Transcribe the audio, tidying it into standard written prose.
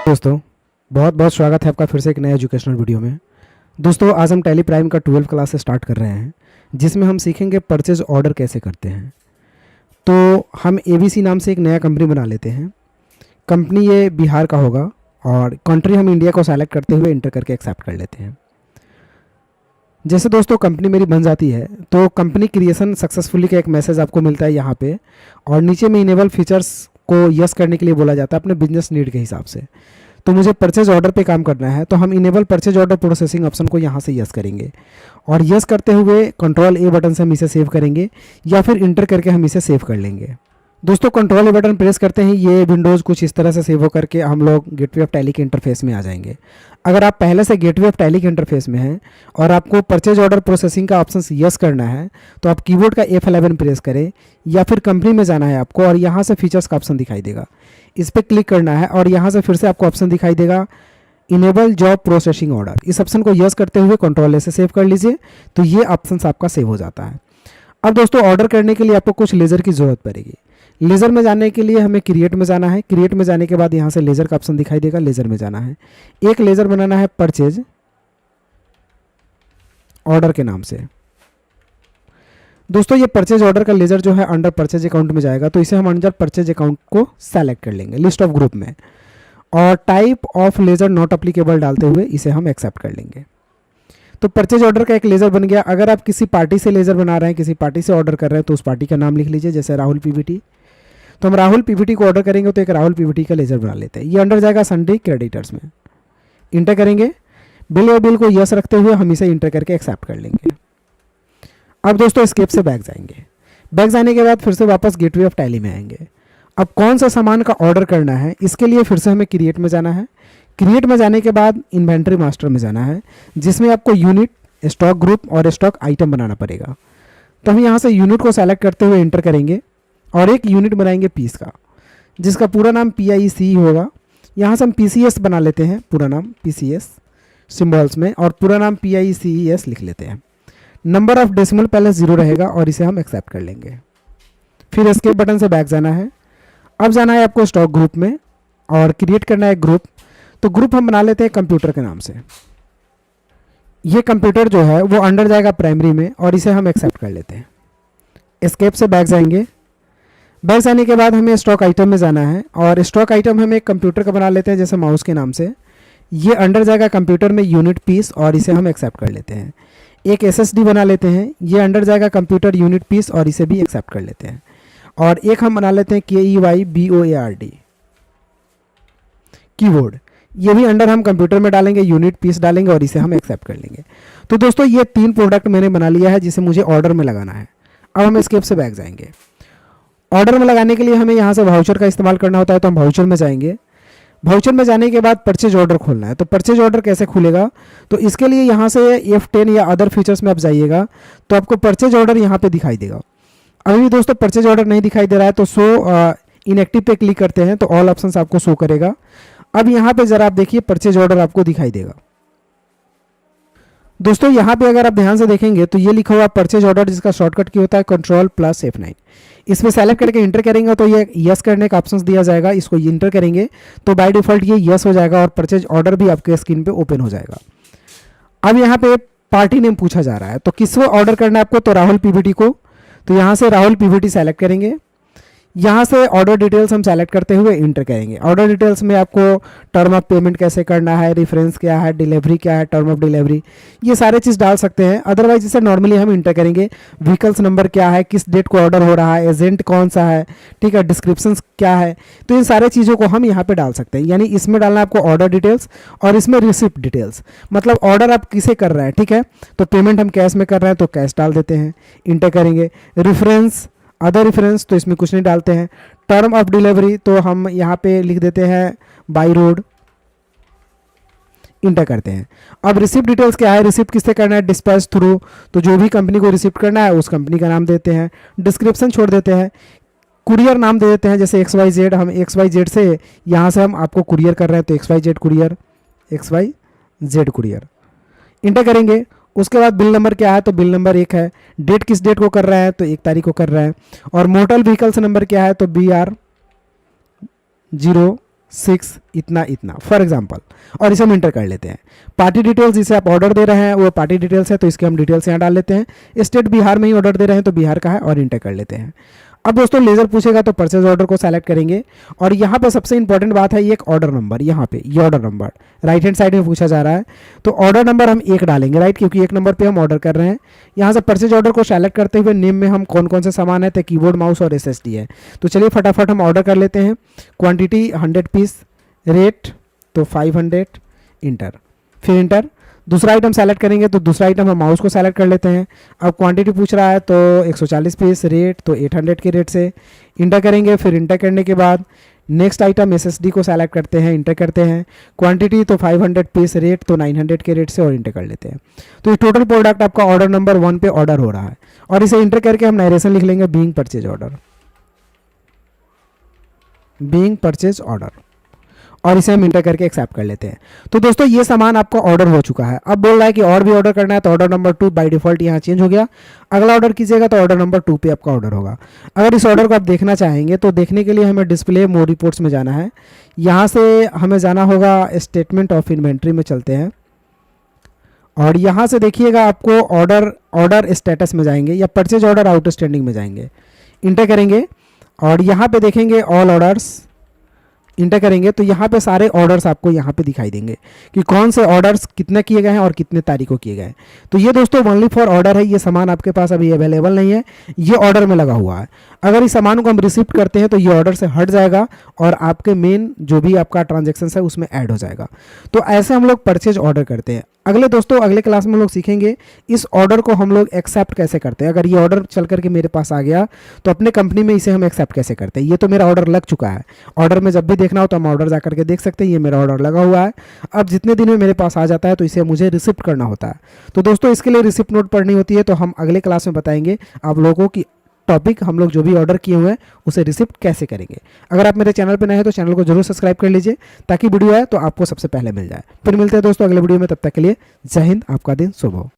दोस्तों, बहुत बहुत स्वागत है आपका फिर से एक नया एजुकेशनल वीडियो में। दोस्तों, आज हम टैली प्राइम का 12th क्लास से स्टार्ट कर रहे हैं, जिसमें हम सीखेंगे परचेज ऑर्डर कैसे करते हैं। तो हम एबीसी नाम से एक नया कंपनी बना लेते हैं। कंपनी ये बिहार का होगा और कंट्री हम इंडिया को सेलेक्ट करते हुए इंटर करके एक्सेप्ट कर लेते हैं। जैसे दोस्तों कंपनी मेरी बन जाती है तो कंपनी क्रिएशन सक्सेसफुली का एक मैसेज आपको मिलता है यहाँ पे, और नीचे में इनेबल फीचर्स को यस करने के लिए बोला जाता है अपने बिजनेस नीड के हिसाब से। तो मुझे परचेज ऑर्डर पे काम करना है, तो हम enable purchase order processing option को यहाँ से यस करेंगे, और यस करते हुए कंट्रोल ए बटन से हम इसे सेव करेंगे या फिर इंटर करके हम इसे सेव कर लेंगे। दोस्तों कंट्रोल ए बटन प्रेस करते ही ये विंडोज़ कुछ इस तरह से सेव हो करके हम लोग गेटवे ऑफ टैली के इंटरफेस में आ जाएंगे। अगर आप पहले से गेटवे ऑफ टैली के इंटरफेस में हैं और आपको परचेज ऑर्डर प्रोसेसिंग का ऑप्शन यस करना है, तो आप कीबोर्ड का F11 प्रेस करें या फिर कंपनी में जाना है आपको, और यहाँ से फीचर्स का ऑप्शन दिखाई देगा, इस पर क्लिक करना है और यहाँ से फिर से आपको ऑप्शन दिखाई देगा इनेबल जॉब प्रोसेसिंग ऑर्डर। इस ऑप्शन को यस करते हुए कंट्रोल ए से सेव कर लीजिए, तो ये ऑप्शन आपका सेव हो जाता है। अब दोस्तों ऑर्डर करने के लिए आपको कुछ लेज़र की ज़रूरत पड़ेगी। लेज़र में जाने के लिए हमें क्रिएट में जाना है। क्रिएट में जाने के बाद यहाँ से लेज़र का ऑप्शन दिखाई देगा, लेज़र में जाना है। एक लेज़र बनाना है परचेज ऑर्डर के नाम से। दोस्तों ये परचेज ऑर्डर का लेज़र जो है अंडर परचेज अकाउंट में जाएगा, तो इसे हम अंडर परचेज अकाउंट को सेलेक्ट कर लेंगे लिस्ट ऑफ ग्रुप में, और type of laser not applicable डालते हुए इसे हम एक्सेप्ट कर लेंगे। तो परचेज ऑर्डर का एक लेज़र बन गया। अगर आप किसी पार्टी से लेज़र बना रहे हैं, किसी पार्टी से ऑर्डर कर रहे हैं, तो उस पार्टी का नाम लिख लीजिए, जैसे राहुल पीवीटी। तो हम राहुल पीवीटी को ऑर्डर करेंगे तो एक राहुल पीवीटी का लेज़र बना लेते हैं। ये अंडर जाएगा संडे क्रेडिटर्स में। इंटर करेंगे, बिल या बिल को यस रखते हुए हम इसे इंटर करके एक्सेप्ट कर लेंगे। अब दोस्तों स्केप से बैक जाएंगे। बैक जाने के बाद फिर से वापस गेटवे ऑफ टैली में आएंगे। अब कौन सा सामान का ऑर्डर करना है, इसके लिए फिर से हमें क्रिएट में जाना है। क्रिएट में जाने के बाद इन्वेंट्री मास्टर में जाना है, जिसमें आपको यूनिट, स्टॉक ग्रुप और स्टॉक आइटम बनाना पड़ेगा। तो हम यहाँ से यूनिट को सेलेक्ट करते हुए इंटर करेंगे और एक यूनिट बनाएंगे पीस का, जिसका पूरा नाम PIC होगा। यहाँ से हम PCS बना लेते हैं, पूरा नाम PCS सिंबल्स में, और पूरा नाम PICES लिख लेते हैं। नंबर ऑफ डेसिमल पहले 0 रहेगा और इसे हम एक्सेप्ट कर लेंगे। फिर एस्केप बटन से बैक जाना है। अब जाना है आपको स्टॉक ग्रुप में और क्रिएट करना है ग्रुप। तो ग्रुप हम बना लेते हैं कंप्यूटर के नाम से। ये कंप्यूटर जो है वो अंडर जाएगा प्राइमरी में, और इसे हम एक्सेप्ट कर लेते हैं। एस्केप से बैक जाएंगे। बैक जाने के बाद हमें स्टॉक आइटम में जाना है, और स्टॉक आइटम हम एक कंप्यूटर का बना लेते हैं, जैसे माउस के नाम से। ये अंडर जाएगा कंप्यूटर में यूनिट पीस, और इसे हम एक्सेप्ट कर लेते हैं। एक SSD बना लेते हैं, ये अंडर जाएगा कंप्यूटर यूनिट पीस, और इसे भी एक्सेप्ट कर लेते हैं। और एक हम बना लेते हैं KEYBOARD कीबोर्ड, ये भी अंडर हम कंप्यूटर में डालेंगे, यूनिट पीस डालेंगे और इसे हम एक्सेप्ट कर लेंगे। तो दोस्तों ये 3 प्रोडक्ट मैंने बना लिया है, जिसे मुझे ऑर्डर में लगाना है। अब हम एस्केप से बैक जाएंगे। ऑर्डर में लगाने के लिए हमें यहाँ से वाउचर का इस्तेमाल करना होता है, तो हम वाउचर में जाएंगे। वाउचर में जाने के बाद परचेज ऑर्डर खोलना है। तो परचेज ऑर्डर कैसे खुलेगा, तो इसके लिए यहाँ से F10 या अदर फीचर्स में आप जाइएगा, तो आपको परचेज ऑर्डर यहाँ पे दिखाई देगा। अभी भी दोस्तों परचेज ऑर्डर नहीं दिखाई दे रहा है, तो शो इनएक्टिव पे क्लिक करते हैं तो ऑल ऑप्शंस आपको शो करेगा। अब यहाँ पे जरा आप देखिए परचेज ऑर्डर आपको दिखाई देगा। दोस्तों यहाँ पे अगर आप ध्यान से देखेंगे तो ये लिखा हुआ परचेज ऑर्डर, जिसका शॉर्टकट की होता है Ctrl+F9। इसमें सेलेक्ट करके इंटर करेंगे तो ये यस करने का ऑप्शन दिया जाएगा। इसको इंटर करेंगे तो बाय डिफॉल्ट ये यस हो जाएगा और परचेज ऑर्डर भी आपके स्क्रीन पे ओपन हो जाएगा। अब यहाँ पे पार्टी नेम पूछा जा रहा है, तो किसको ऑर्डर करना है आपको, तो राहुल पीवीटी को। तो यहाँ से राहुल पीवीटी सेलेक्ट करेंगे। यहाँ से ऑर्डर डिटेल्स हम सेलेक्ट करते हुए इंटर करेंगे। ऑर्डर डिटेल्स में आपको टर्म ऑफ पेमेंट कैसे करना है, रेफरेंस क्या है, डिलीवरी क्या है, टर्म ऑफ डिलीवरी, ये सारे चीज़ डाल सकते हैं। अदरवाइज इसे नॉर्मली हम इंटर करेंगे। व्हीकल्स नंबर क्या है, किस डेट को ऑर्डर हो रहा है, एजेंट कौन सा है, ठीक है, डिस्क्रिप्शन क्या है, तो इन सारे चीज़ों को हम यहाँ पे डाल सकते हैं। यानी इसमें डालना है आपको ऑर्डर डिटेल्स और इसमें रिसिप्ट डिटेल्स, मतलब ऑर्डर आप किसे कर रहे हैं, ठीक है। तो पेमेंट हम कैश में कर रहे हैं तो कैश डाल देते हैं, इंटर करेंगे। रेफरेंस, अदर रेफरेंस, तो इसमें कुछ नहीं डालते हैं। टर्म ऑफ डिलीवरी तो हम यहाँ पे लिख देते हैं बाई रोड, इंटर करते हैं। अब रिसिप्ट डिटेल्स क्या है, रिसिप्ट किससे करना है, डिस्पैच थ्रू, तो जो भी कंपनी को रिसिप्ट करना है उस कंपनी का नाम देते हैं। डिस्क्रिप्शन छोड़ देते हैं। कुरियर नाम दे देते हैं, जैसे XYZ, हम XYZ से यहाँ से हम आपको कुरियर कर रहे हैं तो XYZ courier, XYZ courier, inter करेंगे। उसके बाद बिल नंबर क्या है, तो बिल नंबर 1 है। डेट किस डेट को कर रहा है, तो 1 तारीख को कर रहा है। और मोटर व्हीकल्स नंबर क्या है, तो BR 6 इतना इतना फॉर एग्जांपल, और इसे हम इंटर कर लेते हैं। पार्टी डिटेल्स, जिसे आप ऑर्डर दे रहे हैं वो पार्टी डिटेल्स है, तो इसके हम डिटेल्स यहाँ डाल लेते हैं। स्टेट बिहार में ही ऑर्डर दे रहे हैं तो बिहार का है और इंटर कर लेते हैं। अब दोस्तों लेजर पूछेगा तो परचेज ऑर्डर को सेलेक्ट करेंगे, और यहाँ पे सबसे इंपॉर्टेंट बात है ये एक ऑर्डर नंबर, यहाँ पे ये order number right hand side में पूछा जा रहा है, तो ऑर्डर नंबर हम 1 डालेंगे, राइट, क्योंकि 1 नंबर पे हम ऑर्डर कर रहे हैं। यहाँ से परचेज ऑर्डर को सेलेक्ट करते हुए नेम में हम कौन कौन से सामान है, तो कीबोर्ड, माउस और SSD है। तो चलिए फटाफट हम ऑर्डर कर लेते हैं। क्वान्टिटी 100 पीस, रेट तो 500, इंटर, फिर इंटर। दूसरा आइटम सेलेक्ट करेंगे तो दूसरा आइटम हम माउस को सेलेक्ट कर लेते हैं। अब क्वांटिटी पूछ रहा है तो 140 पीस, रेट तो 800 के रेट से इंटर करेंगे। फिर इंटर करने के बाद नेक्स्ट आइटम SSD को सेलेक्ट करते हैं, इंटर करते हैं। क्वांटिटी तो 500 पीस, रेट तो 900 के रेट से और इंटर कर लेते हैं। तो ये टोटल प्रोडक्ट आपका ऑर्डर नंबर 1 पे ऑर्डर हो रहा है, और इसे इंटर करके हम नरेशन लिख लेंगे being purchase order, being purchase order, और इसे हम इंटर करके एक्सेप्ट कर लेते हैं। तो दोस्तों ये सामान आपका ऑर्डर हो चुका है। अब बोल रहा है कि और भी ऑर्डर करना है, तो ऑर्डर नंबर 2 बाय डिफॉल्ट यहाँ चेंज हो गया। अगला ऑर्डर कीजिएगा तो ऑर्डर नंबर 2 पे आपका ऑर्डर होगा। अगर इस ऑर्डर को आप देखना चाहेंगे तो देखने के लिए हमें डिस्प्ले मोर रिपोर्ट्स में जाना है। यहाँ से हमें जाना होगा स्टेटमेंट ऑफ इन्वेंट्री में, चलते हैं, और यहाँ से देखिएगा आपको ऑर्डर स्टेटस में जाएंगे या परचेज ऑर्डर आउटस्टैंडिंग में जाएंगे, इंटर करेंगे, और यहाँ पे देखेंगे ऑल ऑर्डर्स, इंटर करेंगे तो यहाँ पे सारे ऑर्डर्स आपको यहाँ पे दिखाई देंगे कि कौन से ऑर्डर्स कितने किए गए हैं और कितने तारीख को किए गए हैं। तो ये दोस्तों ओनली फॉर ऑर्डर है, ये सामान आपके पास अभी अवेलेबल नहीं है, ये ऑर्डर में लगा हुआ है। अगर इस सामान को हम रिसीव करते हैं तो ये ऑर्डर से हट जाएगा और आपके मेन जो भी आपका ट्रांजेक्शन है उसमें ऐड हो जाएगा। तो ऐसे हम लोग परचेज ऑर्डर करते हैं। अगले क्लास में हम लोग सीखेंगे इस ऑर्डर को हम लोग एक्सेप्ट कैसे करते हैं। अगर ये ऑर्डर चल करके मेरे पास आ गया तो अपने कंपनी में इसे हम एक्सेप्ट कैसे करते हैं। ये तो मेरा ऑर्डर लग चुका है, ऑर्डर में जब भी देखना हो तो हम ऑर्डर जा करके देख सकते हैं, ये मेरा ऑर्डर लगा हुआ है। अब जितने दिन में मेरे पास आ जाता है तो इसे मुझे रिसिप्ट करना होता है। तो दोस्तों इसके लिए रिसिप्ट नोट पढ़नी होती है, तो हम अगले क्लास में बताएंगे आप लोगों की टॉपिक, हम लोग जो भी ऑर्डर किए हुए हैं उसे रिसिप्ट कैसे करेंगे। अगर आप मेरे चैनल पर नए हैं तो चैनल को जरूर सब्सक्राइब कर लीजिए ताकि वीडियो आए तो आपको सबसे पहले मिल जाए। फिर मिलते हैं दोस्तों अगले वीडियो में, तब तक के लिए जय हिंद, आपका दिन शुभ हो।